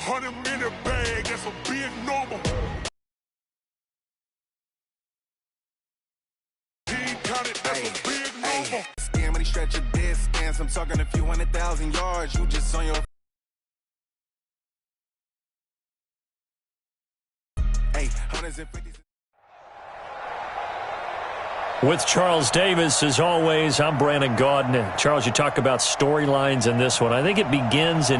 100-minute bag, that's a big number. Team counted, that's a big number. Scan when he stretch a dead scans. I'm talking a few 100,000 yards. You just on your. Hey, hundreds and fifties. With Charles Davis, as always, I'm Brandon Gaudin. Charles, you talk about storylines in this one. I think it begins in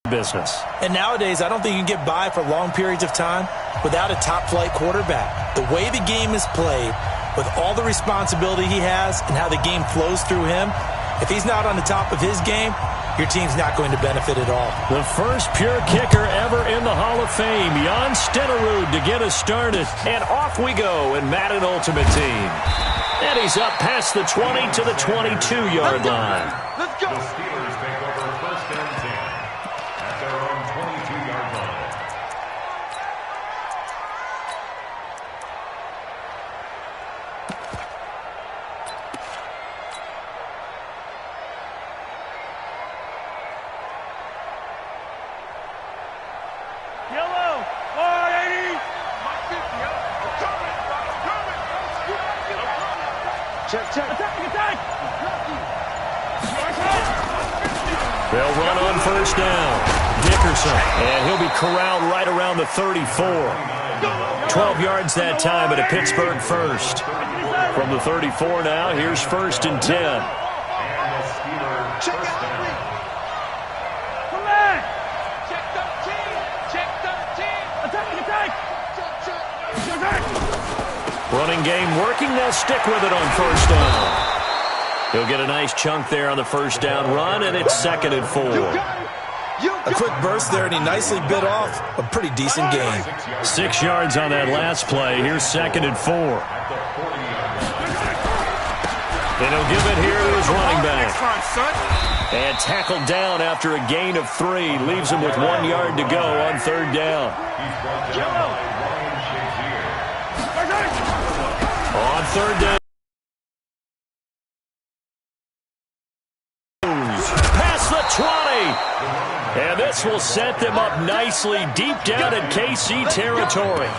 business. And nowadays, I don't think you can get by for long periods of time without a top-flight quarterback. The way the game is played, with all the responsibility he has and how the game flows through him, if he's not on the top of his game, your team's not going to benefit at all. The first pure kicker ever in the Hall of Fame, Jan Stenerud, to get us started. And off we go in Madden Ultimate Team. And he's up past the 20 to the 22-yard line. Let's go. The Steelers take over first and 10 at their own 22-yard line. Yellow, 480. Check. Attack. They'll run on first down. Dickerson, and he'll be corralled right around the 34. 12 yards that time, but a Pittsburgh first. From the 34 now, here's first and 10. And the Steelers first down. Come back. Check 13. Attack. Running game working. They'll stick with it on first down. He'll get a nice chunk there on the first down run, and it's second and 4. A quick burst there, and he nicely bit off a pretty decent gain. 6 yards on that last play. Here's second and 4. And he'll give it here to his running back. And tackled down after a gain of 3. Leaves him with 1 yard to go on third down. On third down. Past the 20. And this will set them up nicely deep down in KC territory.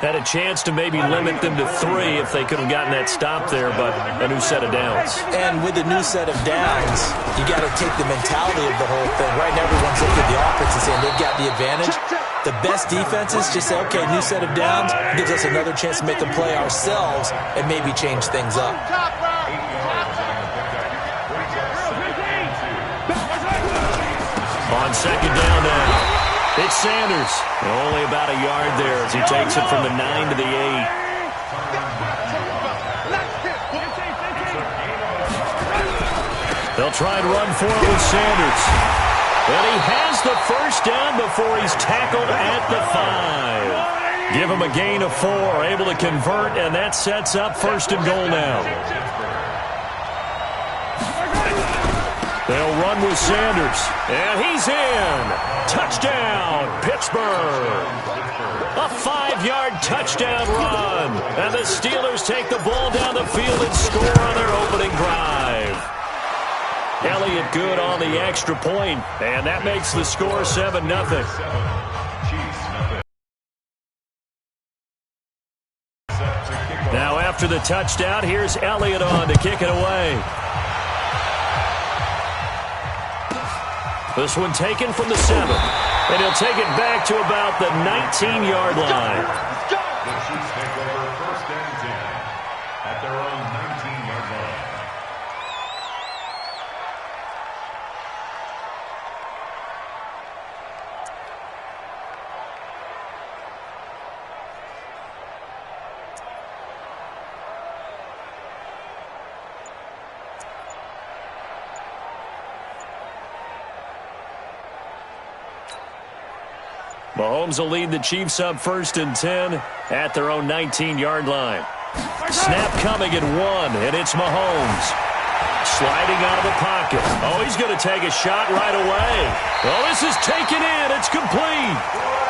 Had a chance to maybe limit them to 3 if they could have gotten that stop there, but a new set of downs. And with a new set of downs, you got to take the mentality of the whole thing. Right now, everyone's looking at the offense and saying they've got the advantage. The best defenses just say, okay, new set of downs, gives us another chance to make a play ourselves and maybe change things up. On second down now, it's Sanders. Only about a yard there as he takes it from the 9 to the 8. They'll try and run for it with Sanders. And he has the first down before he's tackled at the 5. Give him a gain of 4, able to convert, and that sets up first and goal now. They'll run with Sanders, and he's in. Touchdown, Pittsburgh. A 5-yard touchdown run. And the Steelers take the ball down the field and score on their opening drive. Elliott good on the extra point, and that makes the score 7-0. Now after the touchdown, here's Elliott on to kick it away. This one taken from the 7, and he'll take it back to about the 19-yard line. The Chiefs take over first and 10 at their own 19-yard line. Mahomes will lead the Chiefs up first and 10 at their own 19-yard line. Snap coming at 1, and it's Mahomes. Sliding out of the pocket. Oh, he's going to take a shot right away. Oh, this is taken in. It's complete.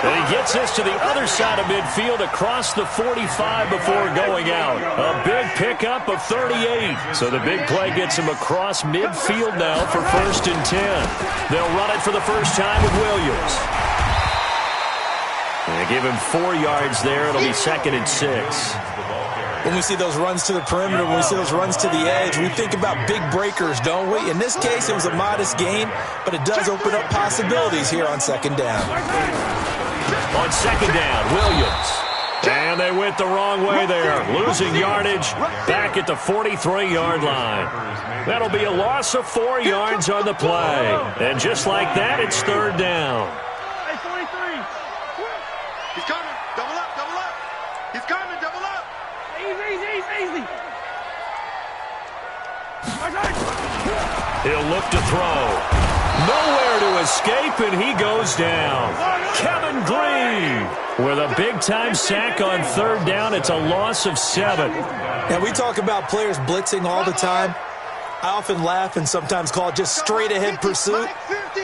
And he gets this to the other side of midfield across the 45 before going out. A big pickup of 38. So the big play gets him across midfield now for 1st and 10. They'll run it for the first time with Williams. And they give him 4 yards there. It'll be 2nd and 6. When we see those runs to the perimeter, when we see those runs to the edge, we think about big breakers, don't we? In this case, it was a modest gain, but it does open up possibilities here on 2nd down. On 2nd down, Williams. And they went the wrong way there, losing yardage back at the 43-yard line. That'll be a loss of 4 yards on the play. And just like that, it's 3rd down. Hey, 43. He's coming. Double up, double up. He's coming, double up. Easy. He'll look to throw. Nowhere to escape, and he goes down. Kevin Green with a big-time sack on 3rd down. It's a loss of 7. Now, we talk about players blitzing all the time. I often laugh and sometimes call it just straight-ahead pursuit.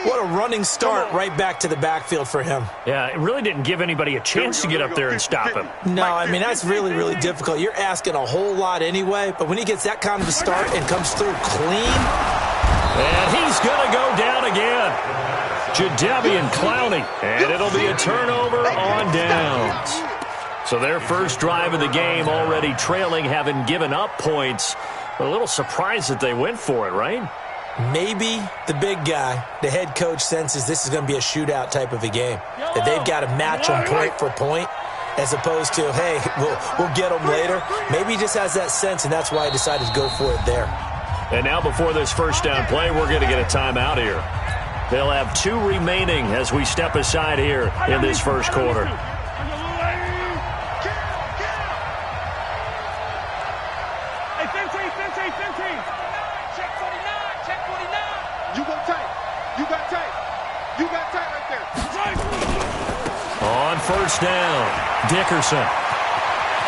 What a running start right back to the backfield for him. Yeah, it really didn't give anybody a chance to get up there and stop him. No, I mean, that's really, really difficult. You're asking a whole lot anyway, but when he gets that kind of a start and comes through clean. And he's going to go down again. Jadeveon Clowney. And it'll be a turnover on downs. So their first drive of the game already trailing, having given up points. A little surprised that they went for it, right? Maybe the big guy, the head coach, senses this is going to be a shootout type of a game. That they've got to match them point for point as opposed to, hey, we'll get them later. Maybe he just has that sense, and that's why he decided to go for it there. And now before this first down play, we're going to get a timeout here. They'll have 2 remaining as we step aside here in this first quarter. Hey, 15. Check 49. You go tight. You got tight. You got tight right there. On 1st down, Dickerson.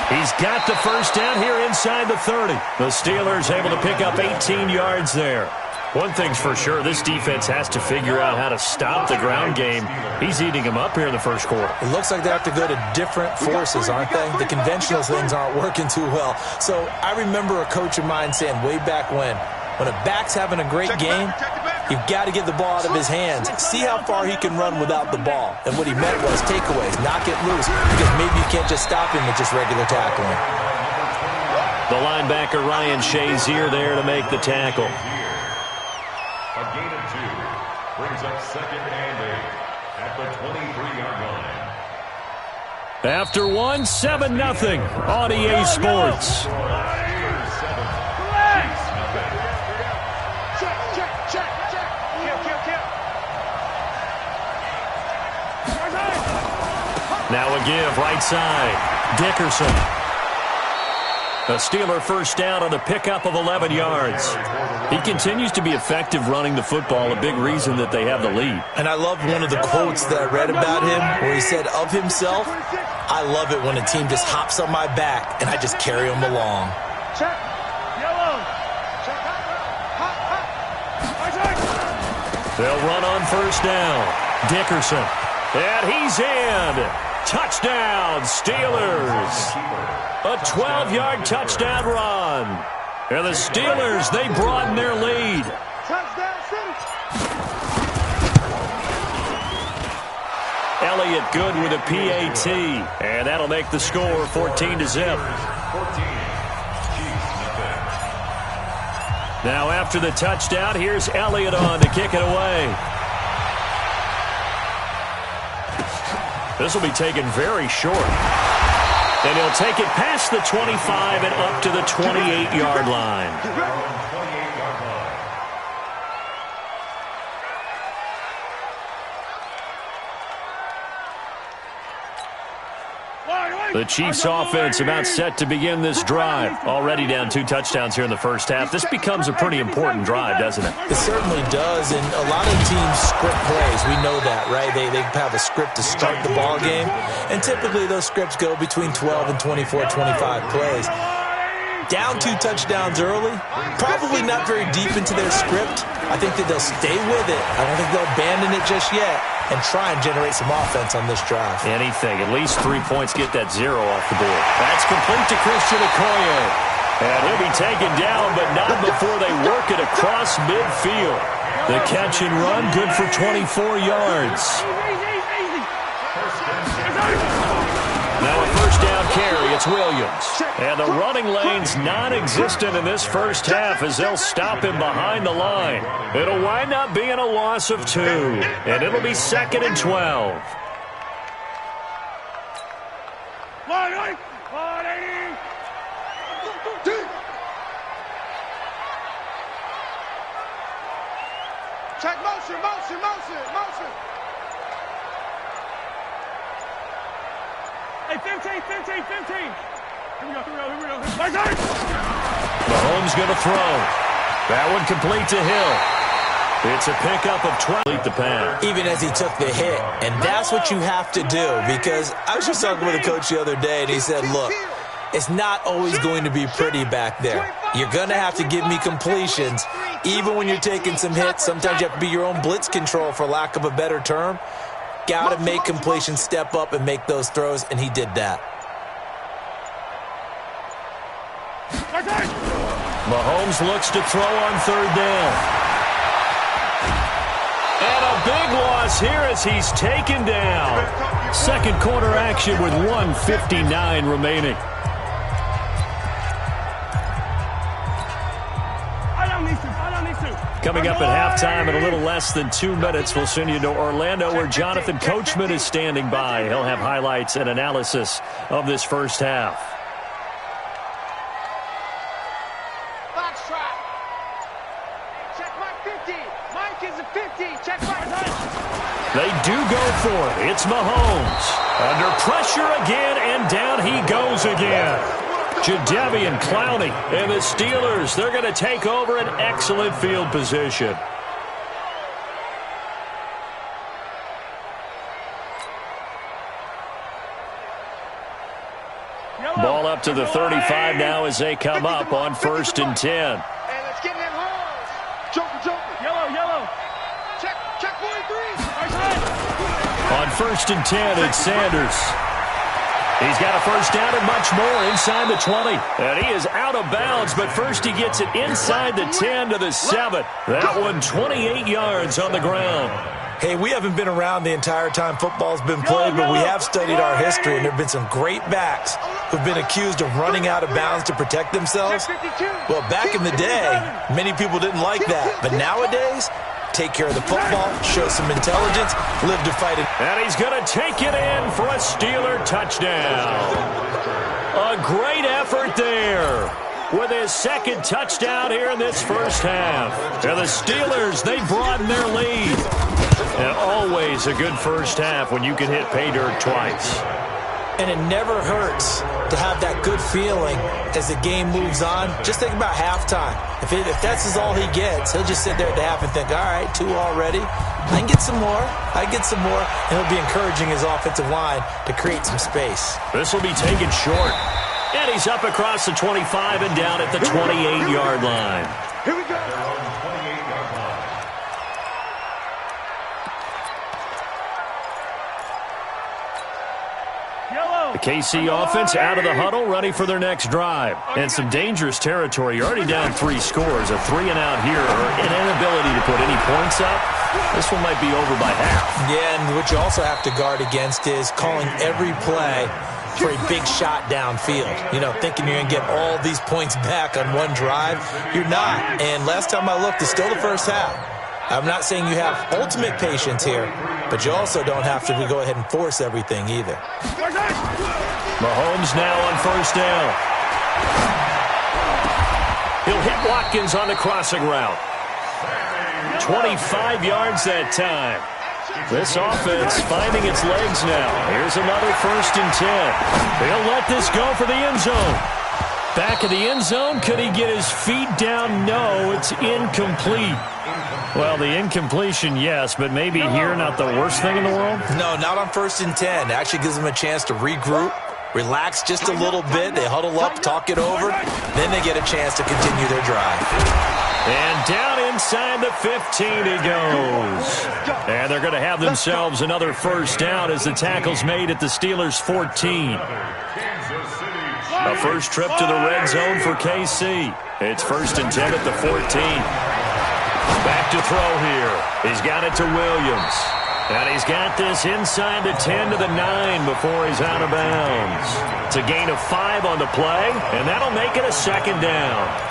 He's got the first down here inside the 30. The Steelers able to pick up 18 yards there. One thing's for sure, this defense has to figure out how to stop the ground game. He's eating them up here in the first quarter. It looks like they have to go to different forces, aren't they? The conventional things aren't working too well. So I remember a coach of mine saying way back when a back's having a great game, you've got to get the ball out of his hands. See how far he can run without the ball. And what he meant was takeaways, knock it loose, because maybe you can't just stop him with just regular tackling. The linebacker Ryan Shazier there to make the tackle. A gain of 2 brings up 2nd and 8 at the 23-yard line. After 1, 7-0 on EA Sports. Now a give, right side. Dickerson. A Steeler first down on the pickup of 11 yards. He continues to be effective running the football, a big reason that they have the lead. And I love one of the quotes that I read about him where he said of himself, I love it when a team just hops on my back and I just carry them along. Check. Yellow. Check. They'll run on first down. Dickerson. And he's in. Touchdown, Steelers. A 12-yard touchdown run. And the Steelers, they broaden their lead. Touchdown, City. Elliott good with a PAT. And that'll make the score 14-0. Now after the touchdown, here's Elliott on to kick it away. This will be taken very short. And he'll take it past the 25 and up to the 28-yard line. The Chiefs offense about set to begin this drive. Already down 2 touchdowns here in the first half. This becomes a pretty important drive, doesn't it? It certainly does, and a lot of teams script plays. We know that, right? They have a script to start the ball game, and typically those scripts go between 12 and 24, 25 plays. Down 2 touchdowns early, probably not very deep into their script. I think that they'll stay with it. I don't think they'll abandon it just yet and try and generate some offense on this drive. Anything. At least 3 points, get that 0 off the board. That's complete to Christian Okoye. And he'll be taken down, but not before they work it across midfield. The catch and run, good for 24 yards. Now a first down carry, it's Williams. And the running lane's non-existent in this first half as they'll him behind the line. It'll wind up being a loss of 2, and it'll be 2nd and 12. Check motion, motion, motion, motion. Hey, 15. Here we go. Mahomes going to throw. That one complete to Hill. It's a pickup of 12. The pass. Even as he took the hit, and that's what you have to do, because I was just talking with a coach the other day, and he said, look, it's not always going to be pretty back there. You're going to have to give me completions. Even when you're taking some hits, sometimes you have to be your own blitz control, for lack of a better term. Got to make completions, step up, and make those throws, and he did that. Mahomes looks to throw on 3rd down. And a big loss here as he's taken down. Second quarter action with 1:59 remaining. Coming up at halftime in a little less than 2 minutes, we'll send you to Orlando where Jonathan Coachman is standing by. He'll have highlights and analysis of this first half. Box trap. Check Mike 50. Mike is a 50. Check Mike. They do go for it. It's Mahomes. Under pressure again, and down he goes again. Jadeveon Clowney and the Steelers, they're going to take over an excellent field position. Ball up to the 35 now as they come up on 1st and 10. Hey, let's get in them holes. Joker. Yellow. Check 43. On 1st and 10, it's Sanders. He's got a first down and much more inside the 20. And he is out of bounds, but first he gets it inside the 10 to the 7. That one 28 yards on the ground. Hey, we haven't been around the entire time football's been played, but we have studied our history, and there have been some great backs who've been accused of running out of bounds to protect themselves. Well, back in the day, many people didn't like that. But nowadays, take care of the football, show some intelligence, live to fight it. And he's going to take it in for a Steeler touchdown. A great effort there with his second touchdown here in this first half. And the Steelers, they broaden their lead. And always a good first half when you can hit pay dirt twice. And it never hurts to have that good feeling as the game moves on. Just think about halftime. If that's all he gets, he'll just sit there at the half and think, all right, 2 already. I can get some more. And he'll be encouraging his offensive line to create some space. This will be taken short. And he's up across the 25 and down at the 28-yard line. Here we go. The KC offense out of the huddle, ready for their next drive. And some dangerous territory. You're already down 3 scores. A 3-and-out here, or an inability to put any points up. This one might be over by half. Yeah, and what you also have to guard against is calling every play for a big shot downfield. You know, thinking you're going to get all these points back on one drive. You're not. And last time I looked, it's still the first half. I'm not saying you have ultimate patience here, but you also don't have to go ahead and force everything either. Mahomes now on first down. He'll hit Watkins on the crossing route. 25 yards that time. This offense finding its legs now. Here's another 1st and 10. They'll let this go for the end zone. Back of the end zone. Could he get his feet down? No, it's incomplete. Well, the incompletion, yes, but maybe here not the worst thing in the world? No, not on 1st and 10. It actually gives them a chance to regroup, relax just a little bit. They huddle up, talk it over. Then they get a chance to continue their drive. And down inside the 15 he goes. And they're going to have themselves another first down as the tackle's made at the Steelers' 14. A first trip to the red zone for KC. It's 1st and 10 at the 14. Back to throw here. He's got it to Williams. And he's got this inside the 10 to the 9 before he's out of bounds. It's a gain of 5 on the play, and that'll make it a 2nd down.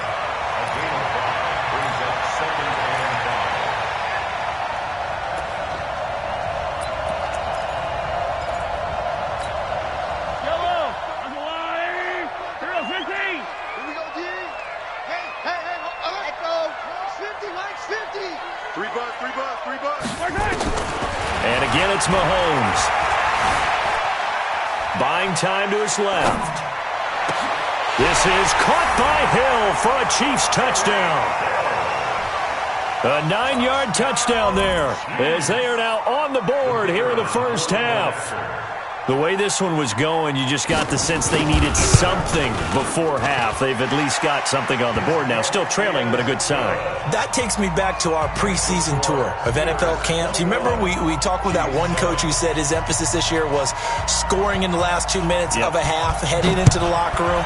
And again, it's Mahomes. Buying time to his left. This is caught by Hill for a Chiefs touchdown. A 9-yard touchdown there as they are now on the board here in the first half. The way this one was going, you just got the sense they needed something before half. They've at least got something on the board now. Still trailing, but a good sign. That takes me back to our preseason tour of NFL camps. You remember we talked with that one coach who said his emphasis this year was scoring in the last 2 minutes of a half, heading into the locker room.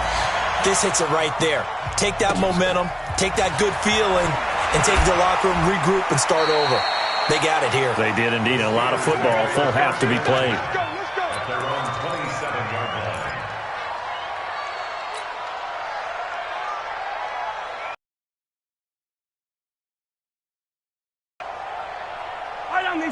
This hits it right there. Take that momentum, take that good feeling, and take the locker room, regroup, and start over. They got it here. They did indeed. A lot of football, full half to be played. Their own 27-yard line.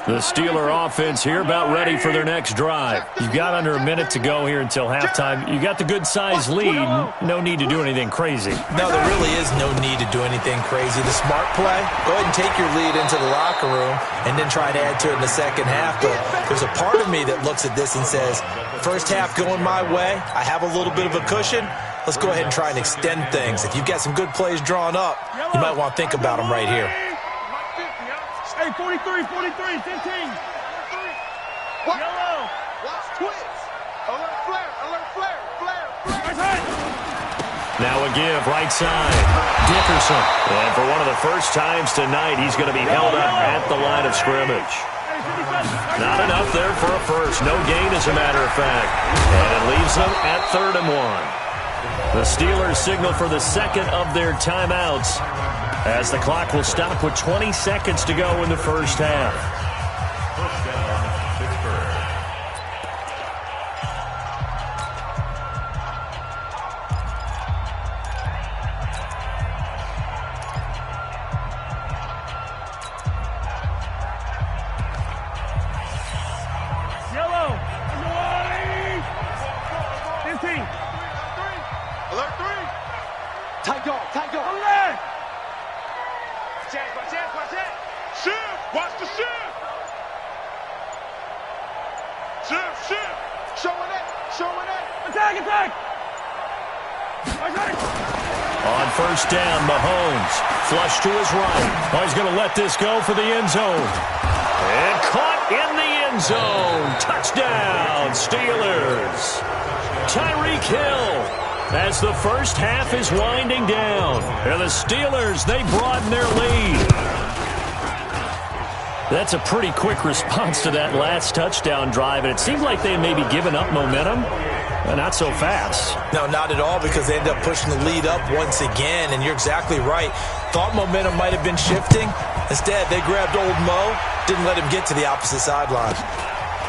The Steeler offense here about ready for their next drive. You've got under a minute to go here until halftime. You got the good-sized lead. No need to do anything crazy. No, there really is no need to do anything crazy. The smart play, go ahead and take your lead into the locker room and then try to add to it in the second half. But there's a part of me that looks at this and says, first half going my way, I have a little bit of a cushion. Let's go ahead and try and extend things. If you've got some good plays drawn up, you might want to think about them right here. Hey, 43, 15. What? Yellow. Watch twins. Alert flare. Right side. Now a give, right side. Dickerson. And for one of the first times tonight, he's going to be held up at the line of scrimmage. Not enough there for a first. No gain, as a matter of fact. And it leaves them at 3rd and 1. The Steelers signal for the second of their timeouts, as the clock will stop with 20 seconds to go in the first half. First down, Pittsburgh. Yellow. 15. Alert 3. Tight dog. Over there. Watch it. Shift. Watch the shift. Shift. Showing it. Attack. Right side. On first down, Mahomes. Flush to his right. Oh, he's going to let this go for the end zone. And caught in the end zone. Touchdown, Steelers. Tyreek Hill. As the first half is winding down. And the Steelers, they broaden their lead. That's a pretty quick response to that last touchdown drive. And it seemed like they may be giving up momentum. Not so fast. No, not at all, because they end up pushing the lead up once again. And you're exactly right. Thought momentum might have been shifting. Instead, they grabbed old Mo, didn't let him get to the opposite sideline.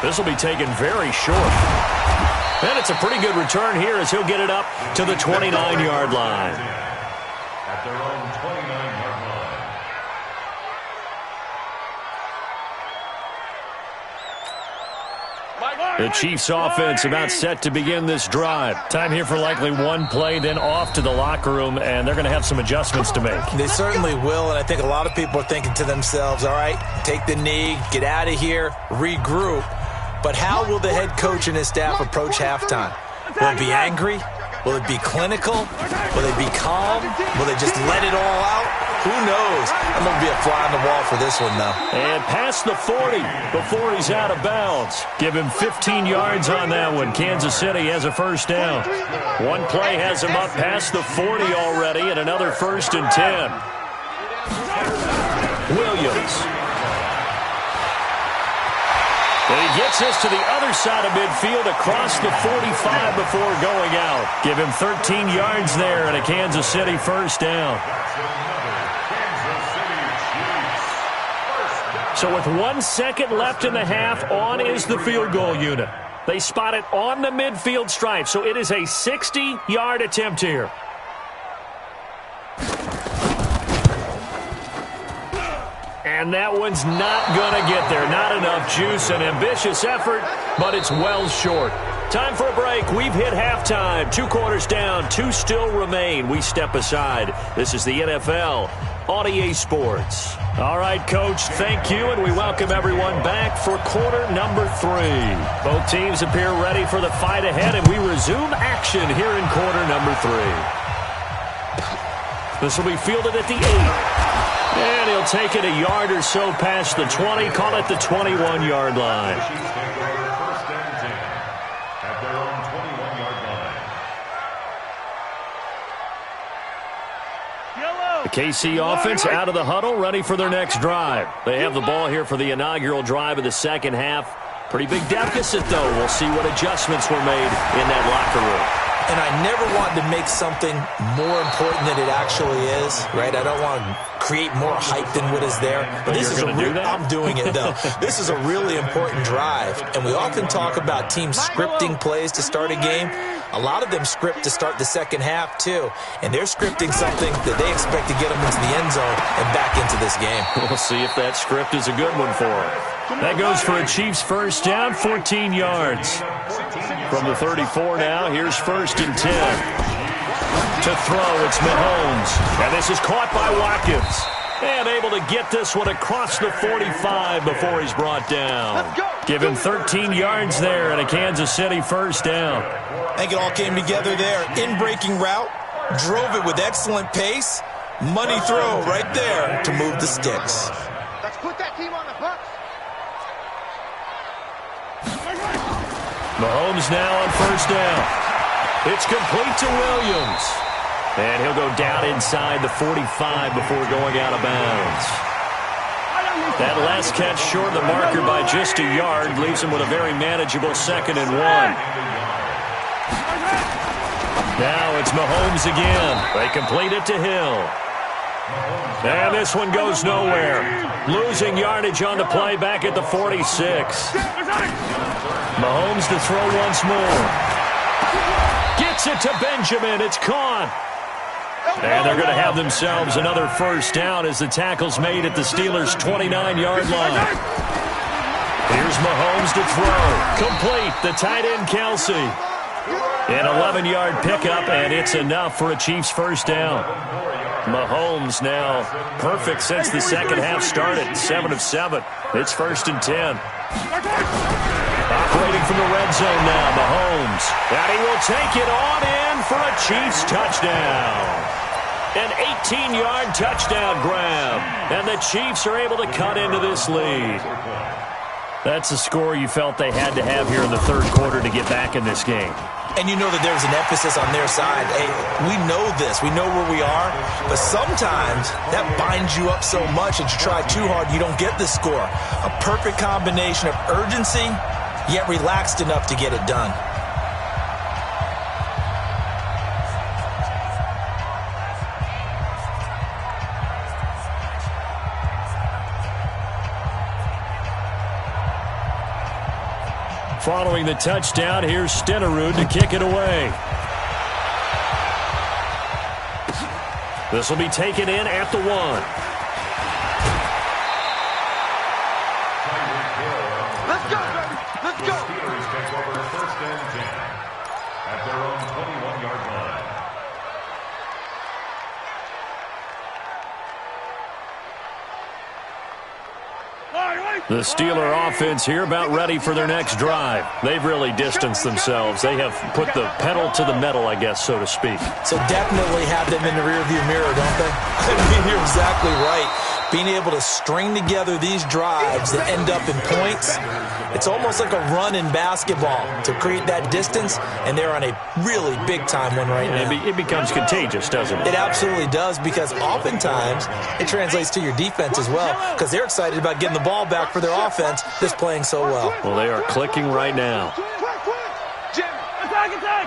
This will be taken very short. And it's a pretty good return here as he'll get it up to the 29-yard line. At their own 29-yard line. The Chiefs offense about set to begin this drive. Time here for likely one play, then off to the locker room, and they're going to have some adjustments to make. They certainly will, and I think a lot of people are thinking to themselves, all right, take the knee, get out of here, regroup. But how will the head coach and his staff approach halftime? Will it be angry? Will it be clinical? Will they be calm? Will they just let it all out? Who knows? I'm going to be a fly on the wall for this one, though. And past the 40 before he's out of bounds. Give him 15 yards on that one. Kansas City has a first down. One play has him up past the 40 already, and another 1st and 10. Williams. And he gets this to the other side of midfield across the 45 before going out. Give him 13 yards there and a Kansas City first down. So with 1 second left in the half, on is the field goal unit. They spot it on the midfield stripe, so it is a 60-yard attempt here. And that one's not going to get there. Not enough juice. An ambitious effort, but it's well short. Time for a break. We've hit halftime. 2 quarters down. 2 still remain. We step aside. This is the NFL on EA Sports. All right, Coach, thank you, and we welcome everyone back for quarter number 3. Both teams appear ready for the fight ahead, and we resume action here in quarter number 3. This will be fielded at the 8. And he'll take it a yard or so past the 20, call it the 21-yard line. The KC offense out of the huddle, ready for their next drive. They have the ball here for the inaugural drive of the second half. Pretty big deficit, though. We'll see what adjustments were made in that locker room. And I never want to make something more important than it actually is, right? I don't want to create more hype than what is there. But this is I'm doing it, though. This is a really important drive. And we often talk about teams scripting plays to start a game. A lot of them script to start the second half, too. And they're scripting something that they expect to get them into the end zone and back into this game. We'll see if that script is a good one for them. That goes for a Chiefs first down, 14 yards. From the 34 now, here's 1st and 10. To throw, it's Mahomes. And this is caught by Watkins. And able to get this one across the 45 before he's brought down. Give him 13 yards there and a Kansas City first down. I think it all came together there. In-breaking route, drove it with excellent pace. Money throw right there to move the sticks. Let's put that team on the hooks. Mahomes now on first down. It's complete to Williams. And he'll go down inside the 45 before going out of bounds. That last catch short of the marker by just a yard leaves him with a very manageable 2nd and 1. Now it's Mahomes again. They complete it to Hill. And this one goes nowhere. Losing yardage on the play back at the 46. Mahomes to throw once more. Gets it to Benjamin. It's caught. And they're going to have themselves another first down as the tackle's made at the Steelers' 29-yard line. Here's Mahomes to throw. Complete. The tight end, Kelsey. An 11-yard pickup, and it's enough for a Chiefs first down. Mahomes now perfect since the second half started. 7 of 7. It's 1st and 10. Operating from the red zone now, Mahomes. And he will take it on in for a Chiefs touchdown. An 18-yard touchdown grab. And the Chiefs are able to cut into this lead. That's a score you felt they had to have here in the third quarter to get back in this game. And you know that there's an emphasis on their side. Hey, we know this. We know where we are. But sometimes that binds you up so much that you try too hard, you don't get the score. A perfect combination of urgency, yet relaxed enough to get it done. Following the touchdown, here's Stenerud to kick it away. This will be taken in at the 1. Let's go, baby. Let's go. Steelers take over 1st and 10 at their own 21-yard line. The Steeler offense here about ready for their next drive. They've really distanced themselves. They have put the pedal to the metal, I guess, so to speak. So definitely have them in the rearview mirror, don't they? I mean, you're exactly right. Being able to string together these drives that end up in points, it's almost like a run in basketball to create that distance, and they're on a really big-time one right now. It becomes contagious, doesn't it? It absolutely does, because oftentimes it translates to your defense as well, because they're excited about getting the ball back for their offense that's playing so well. Well, they are clicking right now. Attack!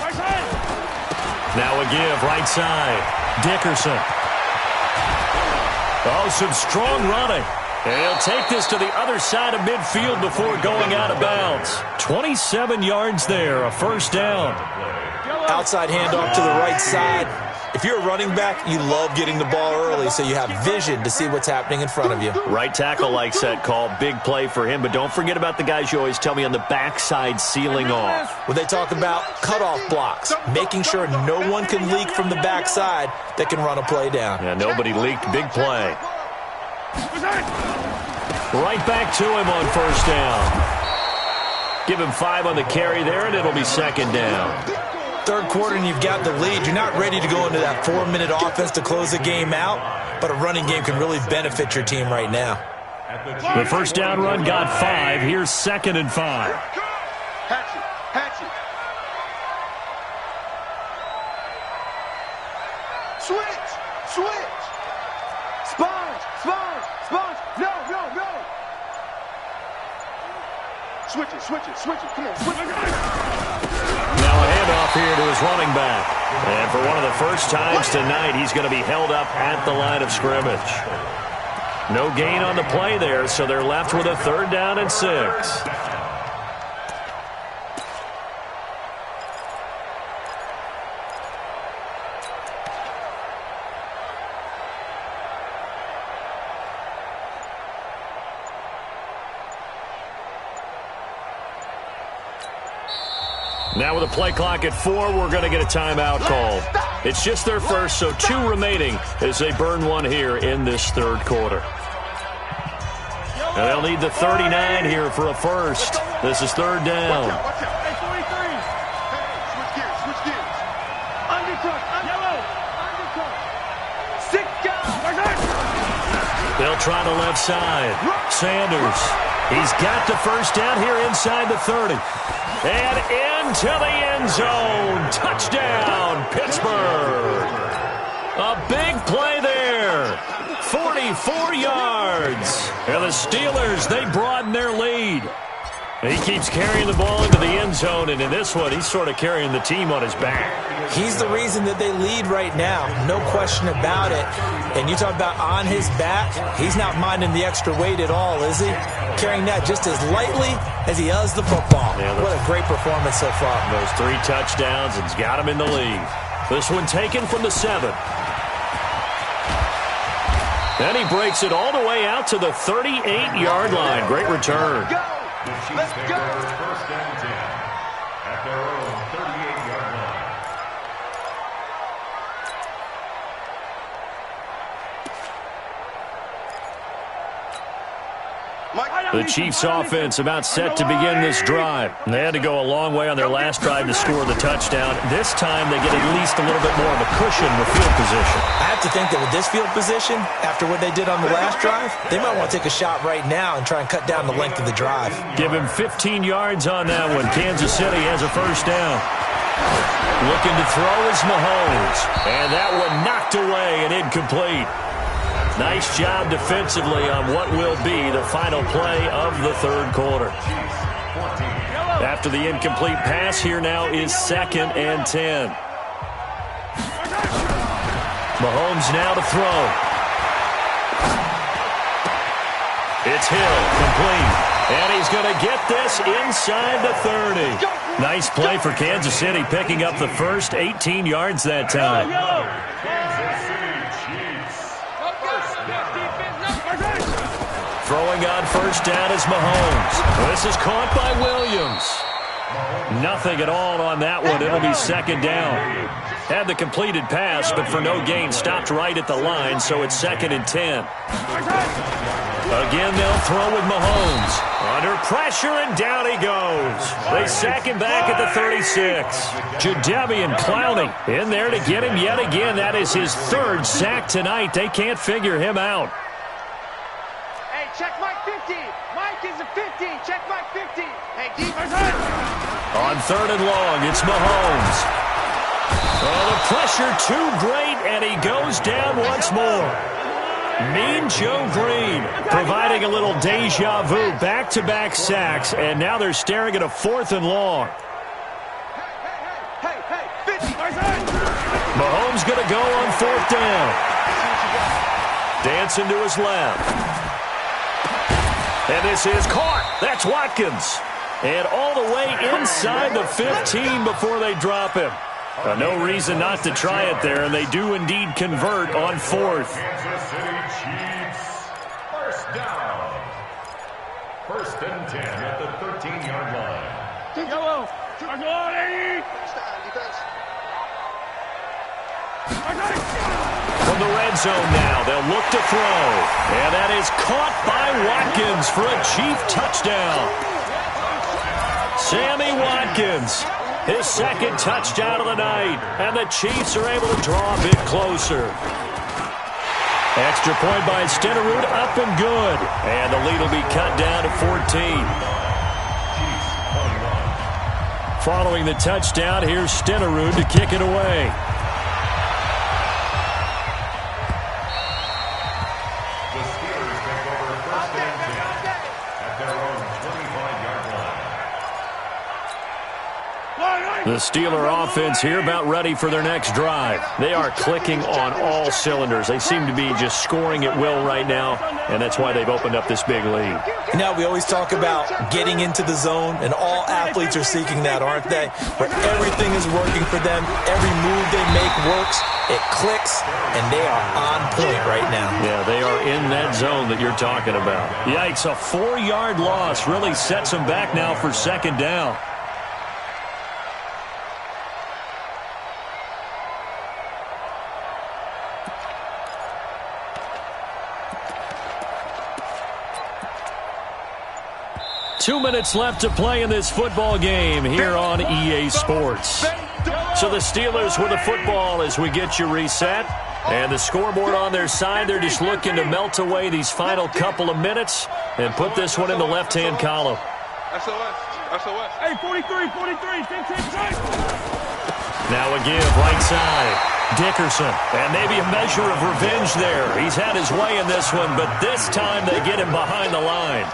Right side! Now a give, right side. Dickerson. Oh, some strong running. And he'll take this to the other side of midfield before going out of bounds. 27 yards there, a first down. Outside handoff to the right side. If you're a running back, you love getting the ball early so you have vision to see what's happening in front of you. Right tackle likes that call. Big play for him. But don't forget about the guys you always tell me on the backside sealing off. When they talk about cutoff blocks, making sure no one can leak from the backside that can run a play down. Yeah, nobody leaked. Big play. Right back to him on first down. Give him 5 on the carry there, and it'll be second down. Third quarter and you've got the lead. You're not ready to go into that 4-minute offense to close the game out, but a running game can really benefit your team right now. The first down run got 5. Here's 2nd and 5. Hatchet. Switch. Sponge. No. Switch it. Come on, switch it. Now a handoff here to his running back. And for one of the first times tonight, he's going to be held up at the line of scrimmage. No gain on the play there, so they're left with a 3rd down and 6. Now with a play clock at 4, we're going to get a timeout call. It's just their first, so 2 remaining as they burn one here in this 3rd quarter. And they'll need the 39 here for a first. This is 3rd down. Switch gears. Undercut. They'll try the left side. Sanders. He's got the first down here inside the 30. And into the end zone. Touchdown, Pittsburgh. A big play there. 44 yards. And the Steelers, they broaden their lead. And he keeps carrying the ball into the end zone, and in this one, he's sort of carrying the team on his back. He's the reason that they lead right now, no question about it. And you talk about on his back, he's not minding the extra weight at all, is he? Carrying that just as lightly as he does the football. Yeah, what a great performance so far. Those 3 touchdowns, it's got him in the lead. This one taken from the 7. And he breaks it all the way out to the 38-yard line. Great return. Let's go. First and 10 at their own 38-yard line. The Chiefs offense about set to begin this drive. They had to go a long way on their last drive to score the touchdown. This time they get at least a little bit more of a cushion with field position. I have to think that with this field position, after what they did on the last drive, they might want to take a shot right now and try and cut down the length of the drive. Give him 15 yards on that one. Kansas City has a first down. Looking to throw is Mahomes. And that one knocked away and incomplete. Nice job defensively on what will be the final play of the 3rd quarter. After the incomplete pass, here now is 2nd and 10. Mahomes now to throw. It's Hill, complete. And he's going to get this inside the 30. Nice play for Kansas City, picking up the first 18 yards that time. Throwing on first down is Mahomes. This is caught by Williams. Nothing at all on that one. It'll be 2nd down. Had the completed pass, but for no gain, stopped right at the line, so it's 2nd and 10. Again, they'll throw with Mahomes. Under pressure, and down he goes. They sack him back at the 36. Jadeveon Clowney in there to get him yet again. That is his third sack tonight. They can't figure him out. Hey, check Mike 50. Mike is a 50. Check Mike 50. Hey, defense. On 3rd and long, it's Mahomes. Oh, the pressure too great, and he goes down once more. Mean Joe Green providing a little deja vu, back-to-back sacks, and now they're staring at a 4th and long. Hey, 50. Mahomes going to go on 4th down. Dancing to his left. And this is caught. That's Watkins. And all the way inside the 15 before they drop him. No reason not to try it there, and they do indeed convert on 4th. Kansas City Chiefs. First down. 1st and 10 at the 13-yard line. Yellow. Charge on, 80. From the red zone now, they'll look to throw. And that is caught by Watkins for a Chief touchdown. Sammy Watkins, his 2nd touchdown of the night. And the Chiefs are able to draw a bit closer. Extra point by Stenerud, up and good. And the lead will be cut down to 14. Following the touchdown, here's Stenerud to kick it away. The Steelers take over 1st and 10 at their own 25-yard line. The Steeler offense here about ready for their next drive. They are clicking on all cylinders. They seem to be just scoring at will right now, and that's why they've opened up this big lead. You know, we always talk about getting into the zone, and all athletes are seeking that, aren't they? Where everything is working for them, every move they make works, it clicks, and they are on point right now. Yeah, they are in that zone that you're talking about. Yikes, a 4-yard loss really sets them back now for 2nd down. Two minutes left to play in this football game here on EA Sports. So the Steelers with the football as we get you reset. And the scoreboard on their side, they're just looking to melt away these final couple of minutes and put this one in the left-hand column. SOS. Hey, 43, 43. 10. Now a give, right side. Dickerson, and maybe a measure of revenge there. He's had his way in this one, but this time they get him behind the line.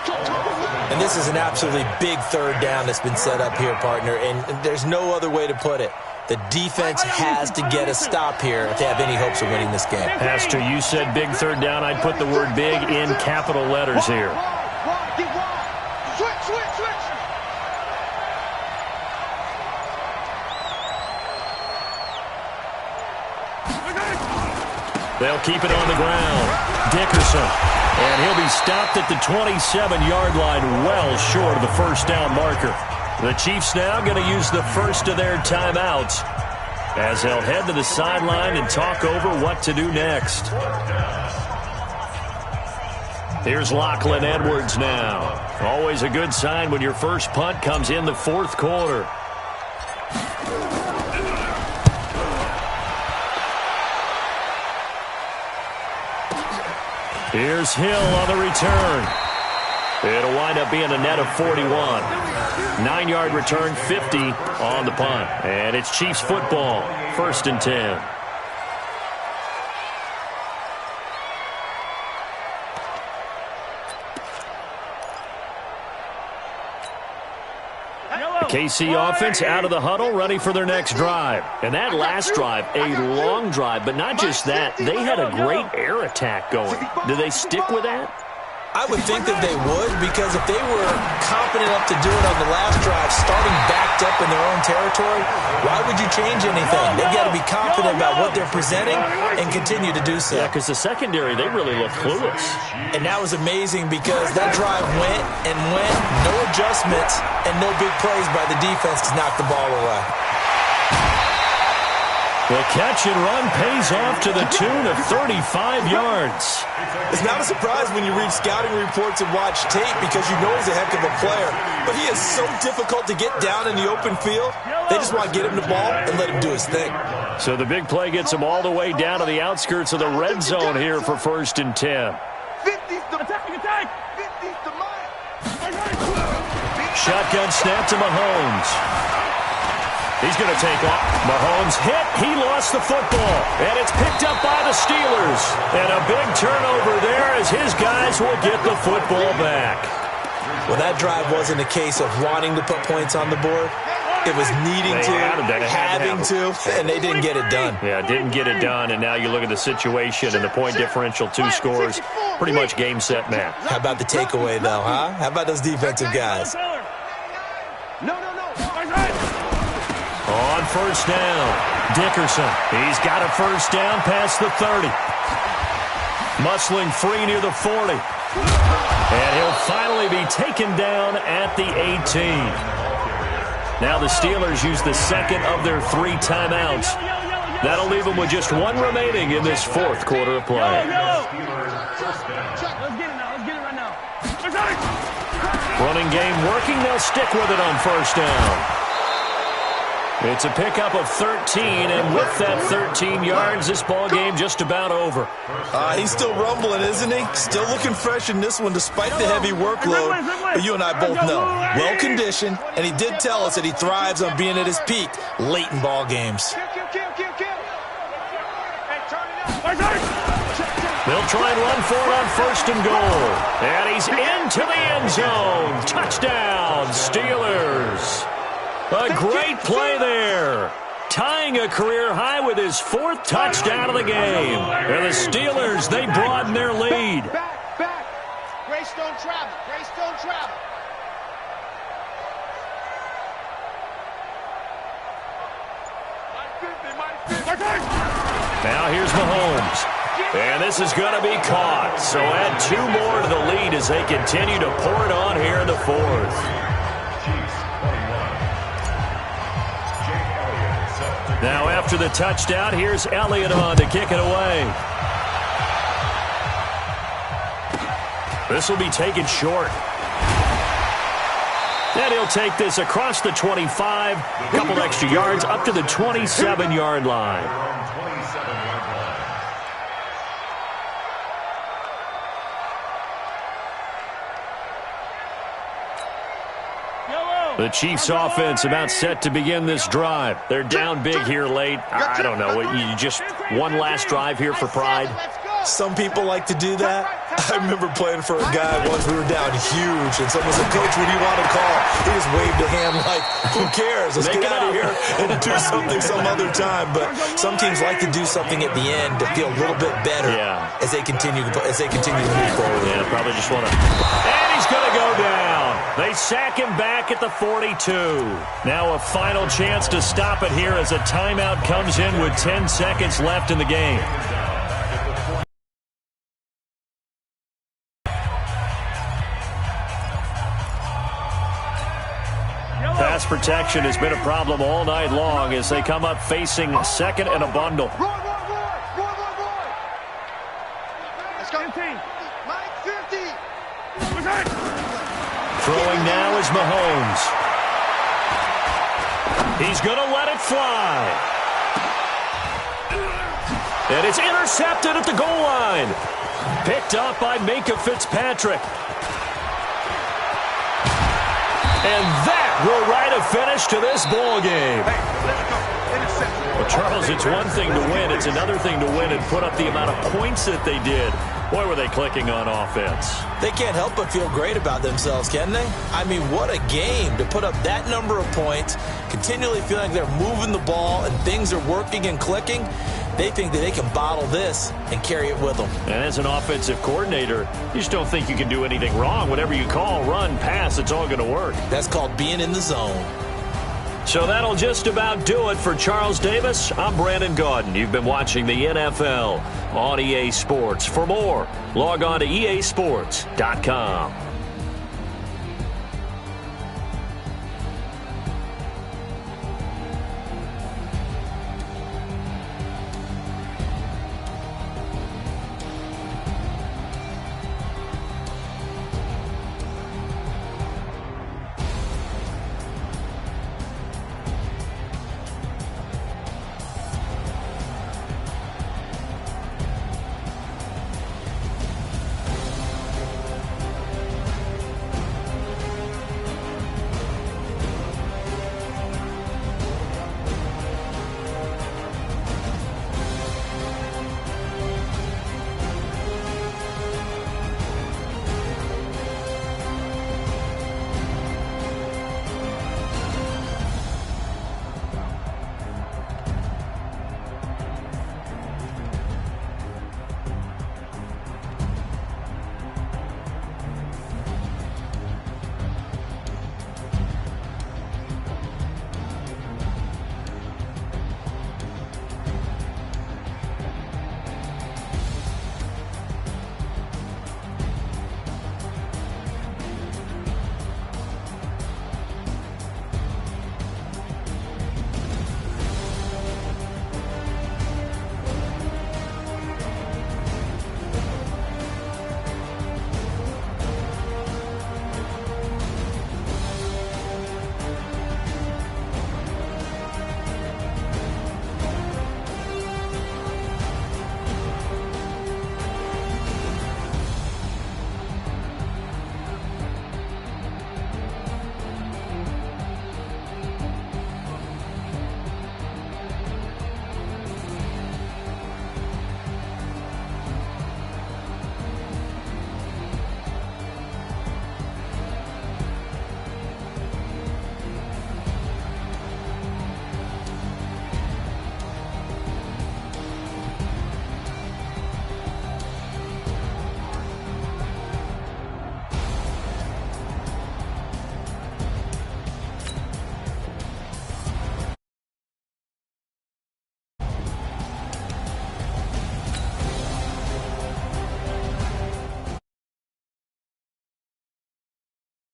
And this is an absolutely big 3rd down that's been set up here, partner, and there's no other way to put it. The defense has to get a stop here if they have any hopes of winning this game. Pastor, you said big 3rd down. I'd put the word big in capital letters here. Switch. They'll keep it on the ground. Dickerson. And he'll be stopped at the 27-yard line, well short of the 1st down marker. The Chiefs now going to use the first of their timeouts as they'll head to the sideline and talk over what to do next. Here's Lachlan Edwards now. Always a good sign when your first punt comes in the 4th quarter. Here's Hill on the return. It'll wind up being a net of 41. 9-yard return, 50 on the punt. And it's Chiefs football, 1st and 10. KC offense out of the huddle, ready for their next drive. And that last drive, a long drive, but not just that. They had a great air attack going. Do they stick with that? I would think that they would, because if they were confident enough to do it on the last drive, starting backed up in their own territory, why would you change anything? They've got to be confident about what they're presenting and continue to do so. Yeah, because the secondary, they really look clueless. And that was amazing because that drive went, no adjustments, and no big plays by the defense to knock the ball away. The catch and run pays off to the tune of 35 yards. It's not a surprise when you read scouting reports and watch tape because you know he's a heck of a player. But he is so difficult to get down in the open field. They just want to get him the ball and let him do his thing. So the big play gets him all the way down to the outskirts of the red zone here for 1st and 10. 50's the Attack! 50's the mile. Shotgun snap to Mahomes. He's going to take off. Mahomes hit. He lost the football. And it's picked up by the Steelers. And a big turnover there as his guys will get the football back. Well, that drive wasn't a case of wanting to put points on the board. It was needing to, having to, and they didn't get it done. Yeah, didn't get it done, and now you look at the situation and the point differential, 2 scores, pretty much game, set, match. How about the takeaway, though, huh? How about those defensive guys? No. On 1st down, Dickerson. He's got a 1st down past the 30. Muscling free near the 40. And he'll finally be taken down at the 18. Now the Steelers use the 2nd of their 3 timeouts. That'll leave them with just 1 remaining in this 4th quarter of play. Let's get it now. Let's get it right now. Running game working. They'll stick with it on 1st down. It's a pickup of 13, and with that 13 yards, this ball game just about over. He's still rumbling, isn't he? Still looking fresh in this one despite the heavy workload. But you and I both know, well-conditioned, and he did tell us that he thrives on being at his peak late in ball games. They'll try and run for it on 1st and goal. And he's into the end zone. Touchdown, Steelers. A great play there. Tying a career high with his 4th touchdown of the game. And the Steelers, they broaden their lead. Back. Grace don't travel. Now here's Mahomes. And this is going to be caught. So add 2 more to the lead as they continue to pour it on here in the 4th. Now after the touchdown, here's Elliott on to kick it away. This will be taken short. And he'll take this across the 25, a couple extra yards, up to the 27-yard line. The Chiefs' offense about set to begin this drive. They're down big here late. I don't know. You just one last drive here for pride? Some people like to do that. I remember playing for a guy once. We were down huge, and someone said, "Coach, what do you want to call?" He just waved a hand like, "Who cares? Let's get out of here and do something some other time." But some teams like to do something at the end to feel a little bit better as they continue to move forward. Yeah, probably just want to. And he's going to go down. They sack him back at the 42. Now a final chance to stop it here as a timeout comes in with 10 seconds left in the game. Pass protection has been a problem all night long as they come up facing 2nd and a bundle. Roy. Let's go. 15. Mike, 50. Throwing now is Mahomes. He's going to let it fly. And it's intercepted at the goal line. Picked up by Minkah Fitzpatrick. And that will write a finish to this ball game. Well, Charles, it's one thing to win. It's another thing to win and put up the amount of points that they did. Boy, were they clicking on offense. They can't help but feel great about themselves, can they? I mean, what a game to put up that number of points, continually feeling like they're moving the ball and things are working and clicking. They think that they can bottle this and carry it with them. And as an offensive coordinator, you just don't think you can do anything wrong. Whatever you call, run, pass, it's all going to work. That's called being in the zone. So that'll just about do it for Charles Davis. I'm Brandon Gaudin. You've been watching the NFL on EA Sports. For more, log on to easports.com.